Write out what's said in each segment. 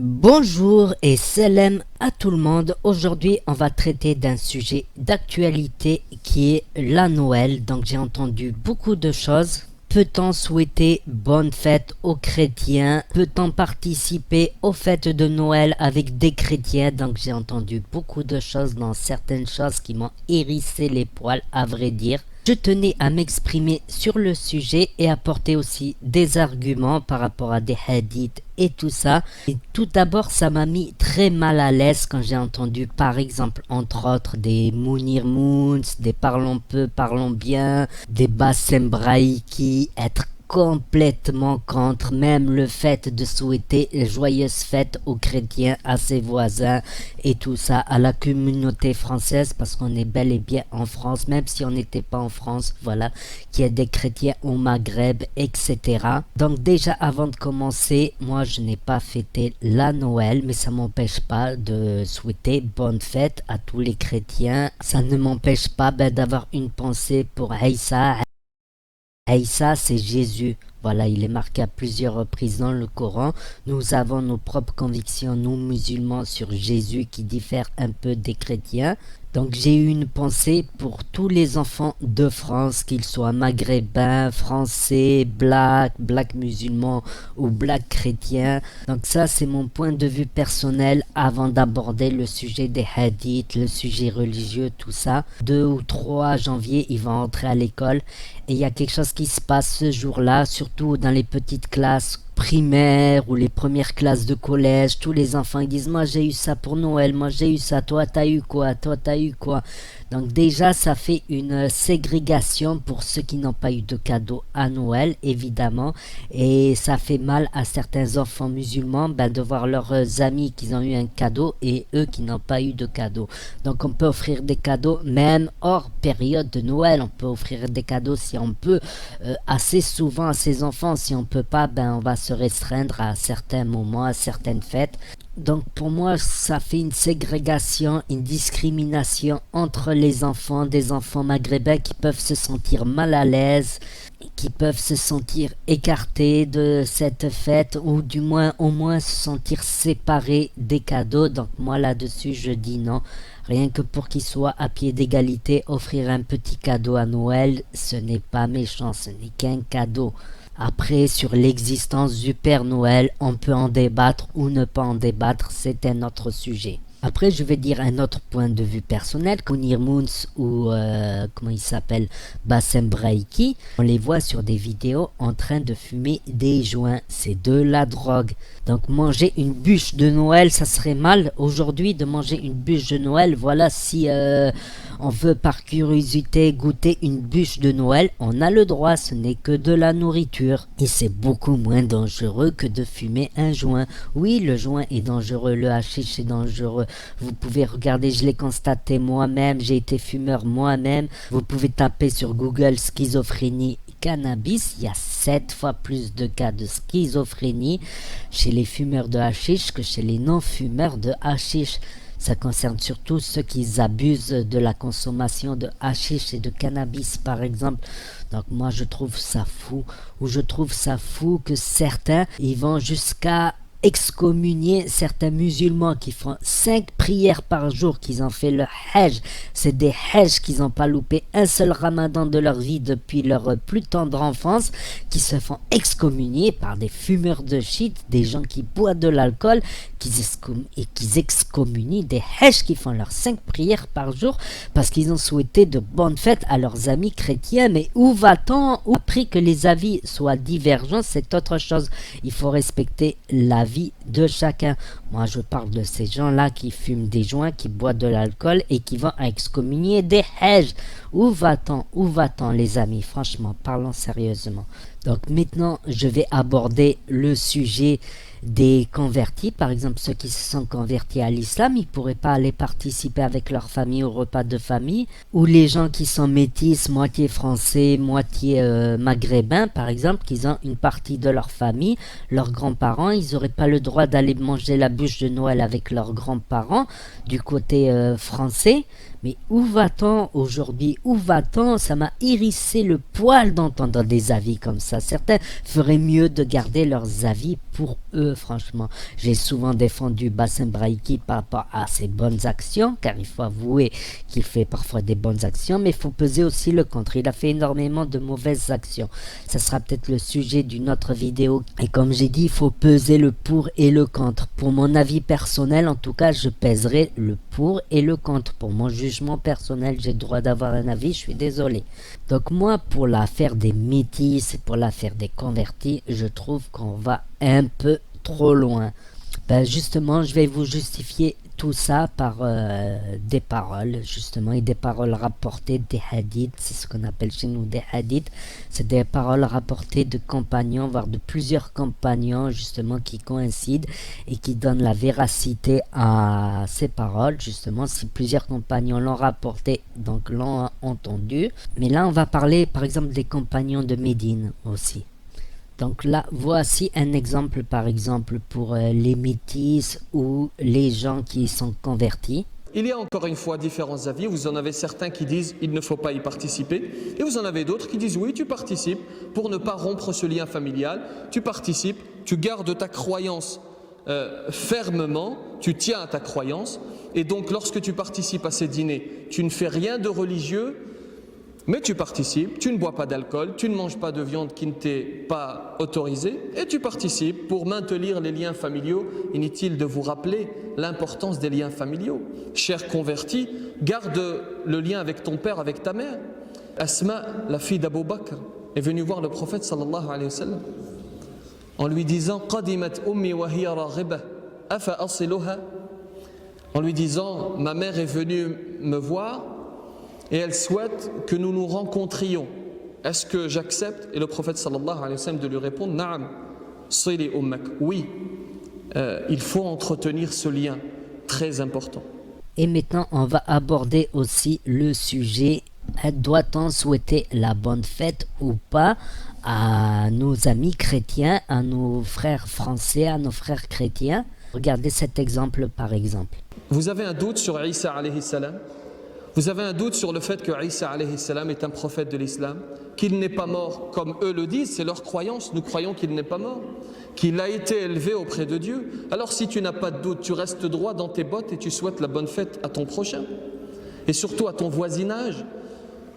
Bonjour et salam à tout le monde. Aujourd'hui, on va traiter d'un sujet d'actualité qui est la Noël. Donc, j'ai entendu beaucoup de choses. Peut-on souhaiter bonne fête aux chrétiens? Peut-on participer aux fêtes de Noël avec des chrétiens? Donc, j'ai entendu beaucoup de choses, dans certaines choses qui m'ont hérissé les poils, à vrai dire. Je tenais à m'exprimer sur le sujet et apporter aussi des arguments par rapport à des hadiths et tout ça. Et tout d'abord, ça m'a mis très mal à l'aise quand j'ai entendu, par exemple, entre autres, des Mounir Moons, des Parlons peu, parlons bien, des Bassem Braiki, être complètement contre même le fait de souhaiter joyeuses fêtes aux chrétiens, à ses voisins et tout ça, à la communauté française, parce qu'on est bel et bien en France, même si on n'était pas en France, voilà, qu'il y a des chrétiens au Maghreb, etc. Donc déjà, avant de commencer, moi je n'ai pas fêté la Noël, mais ça m'empêche pas de souhaiter bonne fête à tous les chrétiens. Ça ne m'empêche pas d'avoir une pensée pour Aïssa. Aïssa, c'est Jésus. Voilà, il est marqué à plusieurs reprises dans le Coran. Nous avons nos propres convictions, nous musulmans, sur Jésus qui diffèrent un peu des chrétiens. Donc j'ai eu une pensée pour tous les enfants de France, qu'ils soient maghrébins, français, black musulmans ou black chrétiens. Donc ça c'est mon point de vue personnel avant d'aborder le sujet des hadiths, le sujet religieux, tout ça. 2 ou 3 janvier, il va entrer à l'école et il y a quelque chose qui se passe ce jour-là, surtout dans les petites classes primaire ou les premières classes de collège, tous les enfants ils disent moi j'ai eu ça pour Noël, moi j'ai eu ça, toi t'as eu quoi, toi t'as eu quoi. Donc déjà ça fait une ségrégation pour ceux qui n'ont pas eu de cadeau à Noël évidemment, et ça fait mal à certains enfants musulmans de voir leurs amis qui ont eu un cadeau et eux qui n'ont pas eu de cadeau. Donc on peut offrir des cadeaux même hors période de Noël, on peut offrir des cadeaux si on peut, assez souvent à ses enfants. Si on peut pas, on va se restreindre à certains moments, à certaines fêtes. Donc pour moi, ça fait une ségrégation, une discrimination entre les enfants, des enfants maghrébins qui peuvent se sentir mal à l'aise, qui peuvent se sentir écartés de cette fête, ou du moins au moins se sentir séparés des cadeaux. Donc moi là-dessus, je dis non. Rien que pour qu'ils soient à pied d'égalité, offrir un petit cadeau à Noël, ce n'est pas méchant, ce n'est qu'un cadeau. Après, sur l'existence du Père Noël, on peut en débattre ou ne pas en débattre, c'est un autre sujet. Après, je vais dire un autre point de vue personnel. Mounir Moons ou, comment il s'appelle, Bassem Braiki, on les voit sur des vidéos en train de fumer des joints. C'est de la drogue. Donc manger une bûche de Noël, ça serait mal aujourd'hui de manger une bûche de Noël. Voilà, si on veut par curiosité goûter une bûche de Noël, on a le droit, ce n'est que de la nourriture. Et c'est beaucoup moins dangereux que de fumer un joint. Oui, le joint est dangereux, le hashish est dangereux. Vous pouvez regarder, je l'ai constaté moi-même, j'ai été fumeur moi-même. Vous pouvez taper sur Google schizophrénie cannabis, il y a 7 fois plus de cas de schizophrénie chez les fumeurs de hashish que chez les non-fumeurs de hashish. Ça concerne surtout ceux qui abusent de la consommation de hashish et de cannabis par exemple. Donc moi je trouve ça fou, ou je trouve ça fou que certains ils vont jusqu'à excommunier certains musulmans qui font 5 prières par jour, qu'ils ont fait le hajj. C'est des hajj qu'ils n'ont pas loupé un seul ramadan de leur vie depuis leur plus tendre enfance, qui se font excommunier par des fumeurs de shit, des gens qui boivent de l'alcool, qui excommunient des hajj qui font leurs 5 prières par jour parce qu'ils ont souhaité de bonnes fêtes à leurs amis chrétiens. Mais où va-t-on? Après que les avis soient divergents, c'est autre chose. Il faut respecter la vie de chacun. Moi je parle de ces gens-là qui fument des joints, qui boivent de l'alcool et qui vont excommunier des hajj. Où va-t-on les amis? Franchement, parlons sérieusement. Donc maintenant je vais aborder le sujet des convertis. Par exemple, ceux qui se sont convertis à l'islam, ils ne pourraient pas aller participer avec leur famille au repas de famille. Ou les gens qui sont métis, moitié français, moitié maghrébins, par exemple, qui ont une partie de leur famille, leurs grands-parents, ils n'auraient pas le droit d'aller manger la bûche de Noël avec leurs grands-parents du côté français. Mais où va-t-on aujourd'hui? Où va-t-on? Ça m'a hérissé le poil d'entendre des avis comme ça. Certains feraient mieux de garder leurs avis pour eux, franchement. J'ai souvent défendu Bassem Braïki par rapport à ses bonnes actions, car il faut avouer qu'il fait parfois des bonnes actions, mais il faut peser aussi le contre. Il a fait énormément de mauvaises actions. Ça sera peut-être le sujet d'une autre vidéo. Et comme j'ai dit, il faut peser le pour et le contre. Pour mon avis personnel, en tout cas, je pèserai le pour et le contre. Pour mon jugement personnel, j'ai le droit d'avoir un avis, je suis désolé. Donc moi, pour l'affaire des métis, pour l'affaire des convertis, je trouve qu'on va un peu trop loin. Ben justement, je vais vous justifier tout ça par des paroles, justement, et des paroles rapportées des hadiths, c'est ce qu'on appelle chez nous des hadiths, c'est des paroles rapportées de compagnons, voire de plusieurs compagnons, justement, qui coïncident et qui donnent la véracité à ces paroles, justement, si plusieurs compagnons l'ont rapporté, donc l'ont entendu. Mais là, on va parler, par exemple, des compagnons de Médine aussi. Donc là, voici un exemple, par exemple, pour les métis ou les gens qui sont convertis. Il y a encore une fois différents avis. Vous en avez certains qui disent il ne faut pas y participer. Et vous en avez d'autres qui disent oui, tu participes pour ne pas rompre ce lien familial. Tu participes, tu gardes ta croyance fermement, tu tiens à ta croyance. Et donc lorsque tu participes à ces dîners, tu ne fais rien de religieux. Mais tu participes, tu ne bois pas d'alcool, tu ne manges pas de viande qui ne t'est pas autorisée et tu participes pour maintenir les liens familiaux. Inutile de vous rappeler l'importance des liens familiaux. Cher converti, garde le lien avec ton père, avec ta mère. Asma, la fille d'Abu Bakr, est venue voir le prophète sallallahu alayhi wa sallam en lui disant Qadimat ummi wa hiya raghibah afa asiluha, en lui disant ma mère est venue me voir et elle souhaite que nous nous rencontrions. Est-ce que j'accepte? Et le prophète sallallahu alayhi wa sallam de lui répondre Na'am, sili ummak. Oui, il faut entretenir ce lien très important. Et maintenant, on va aborder aussi le sujet doit-on souhaiter la bonne fête ou pas à nos amis chrétiens, à nos frères français, à nos frères chrétiens? Regardez cet exemple par exemple. Vous avez un doute sur Isa alayhi salam? Vous avez un doute sur le fait que Isa alayhi salam est un prophète de l'islam, qu'il n'est pas mort comme eux le disent, c'est leur croyance, nous croyons qu'il n'est pas mort, qu'il a été élevé auprès de Dieu. Alors si tu n'as pas de doute, tu restes droit dans tes bottes et tu souhaites la bonne fête à ton prochain et surtout à ton voisinage.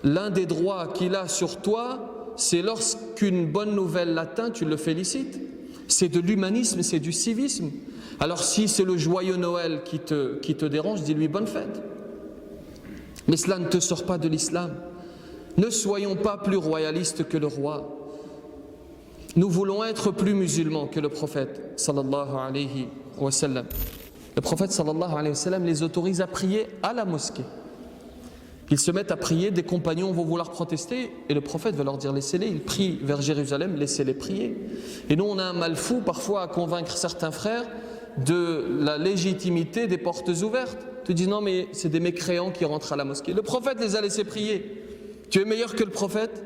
L'un des droits qu'il a sur toi, c'est lorsqu'une bonne nouvelle l'atteint, tu le félicites. C'est de l'humanisme, c'est du civisme. Alors si c'est le joyeux Noël qui te dérange, dis-lui bonne fête. Mais cela ne te sort pas de l'islam. Ne soyons pas plus royalistes que le roi. Nous voulons être plus musulmans que le prophète sallallahu alayhi wa sallam. Le prophète sallallahu alayhi wa sallam les autorise à prier à la mosquée. Ils se mettent à prier, des compagnons vont vouloir protester et le prophète va leur dire laissez-les, ils prient vers Jérusalem, laissez-les prier. Et nous on a un mal fou parfois à convaincre certains frères de la légitimité des portes ouvertes. Te disent non mais c'est des mécréants qui rentrent à la mosquée. Le prophète les a laissés prier. Tu es meilleur que le prophète?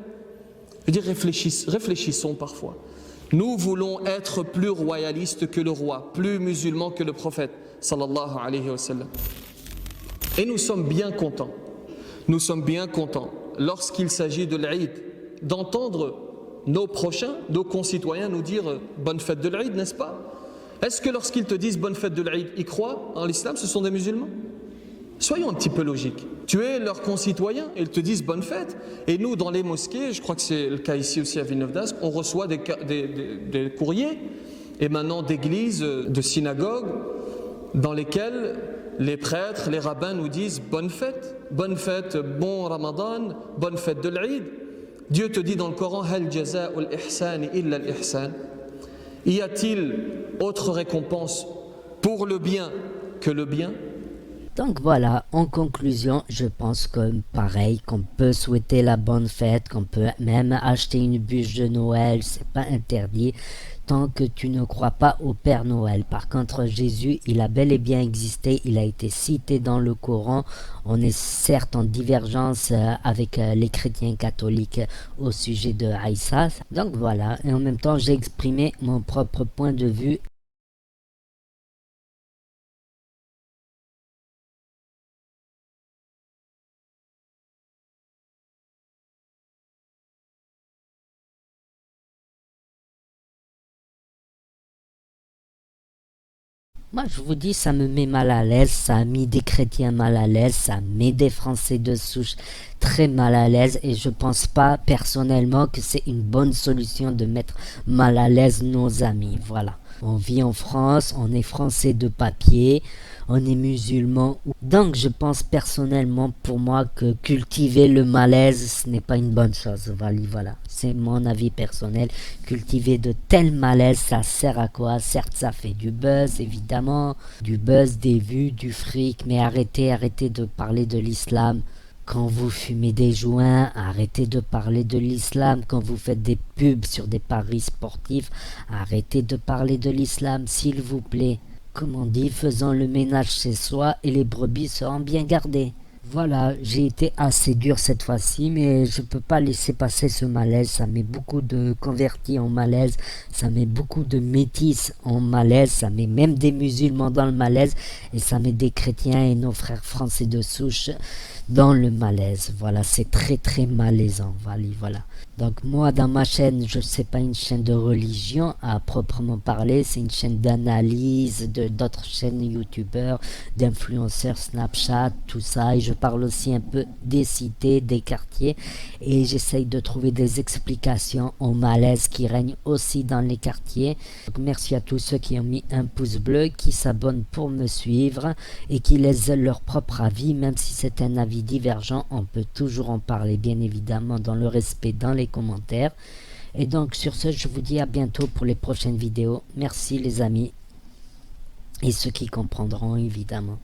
Je veux dire réfléchissons parfois. Nous voulons être plus royalistes que le roi, plus musulmans que le prophète sallallahu alayhi wa sallam. Et nous sommes bien contents. Nous sommes bien contents lorsqu'il s'agit de l'Aïd d'entendre nos prochains, nos concitoyens nous dire bonne fête de l'Aïd, n'est-ce pas? Est-ce que lorsqu'ils te disent bonne fête de l'Aïd, ils croient en l'islam, ce sont des musulmans? Soyons un petit peu logiques. Tu es leurs concitoyens et ils te disent bonne fête. Et nous, dans les mosquées, je crois que c'est le cas ici aussi à Villeneuve d'Ascq, on reçoit des courriers émanant d'églises, de synagogues, dans lesquelles les prêtres, les rabbins nous disent bonne fête, bon Ramadan, bonne fête de l'Aïd. Dieu te dit dans le Coran Hal jaza'ul ihsani illa al-ihsan. Y a-t-il autre récompense pour le bien que le bien? Donc voilà, en conclusion, je pense que pareil, qu'on peut souhaiter la bonne fête, qu'on peut même acheter une bûche de Noël, c'est pas interdit, tant que tu ne crois pas au Père Noël. Par contre, Jésus, il a bel et bien existé, il a été cité dans le Coran. On est certes en divergence avec les chrétiens catholiques au sujet de Aïssa. Donc voilà, et en même temps, j'ai exprimé mon propre point de vue. Moi, je vous dis, ça me met mal à l'aise, ça a mis des chrétiens mal à l'aise, ça met des Français de souche très mal à l'aise et je pense pas personnellement que c'est une bonne solution de mettre mal à l'aise nos amis. Voilà. On vit en France, on est Français de papier, on est musulman. Donc je pense personnellement pour moi que cultiver le malaise, ce n'est pas une bonne chose. Voilà. C'est mon avis personnel. Cultiver de tels malaises, ça sert à quoi? Certes, ça fait du buzz, évidemment. Du buzz, des vues, du fric. Mais arrêtez de parler de l'islam. Quand vous fumez des joints, arrêtez de parler de l'islam. Quand vous faites des pubs sur des paris sportifs, arrêtez de parler de l'islam, s'il vous plaît. Comme on dit, faisons le ménage chez soi et les brebis seront bien gardées. Voilà, j'ai été assez dur cette fois-ci, mais je peux pas laisser passer ce malaise. Ça met beaucoup de convertis en malaise, ça met beaucoup de métis en malaise, ça met même des musulmans dans le malaise, et ça met des chrétiens et nos frères français de souche dans le malaise. Voilà, c'est très malaisant. Voilà. Donc moi, dans ma chaîne, je sais pas une chaîne de religion à proprement parler, c'est une chaîne d'analyse de d'autres chaînes youtubeurs, d'influenceurs Snapchat, tout ça, et je parle aussi un peu des cités, des quartiers, et j'essaye de trouver des explications au malaise qui règne aussi dans les quartiers. Donc merci à tous ceux qui ont mis un pouce bleu, qui s'abonnent pour me suivre et qui laissent leur propre avis, même si c'est un avis divergent, on peut toujours en parler bien évidemment dans le respect, dans les commentaires. Et donc sur ce, je vous dis à bientôt pour les prochaines vidéos. Merci les amis et ceux qui comprendront évidemment.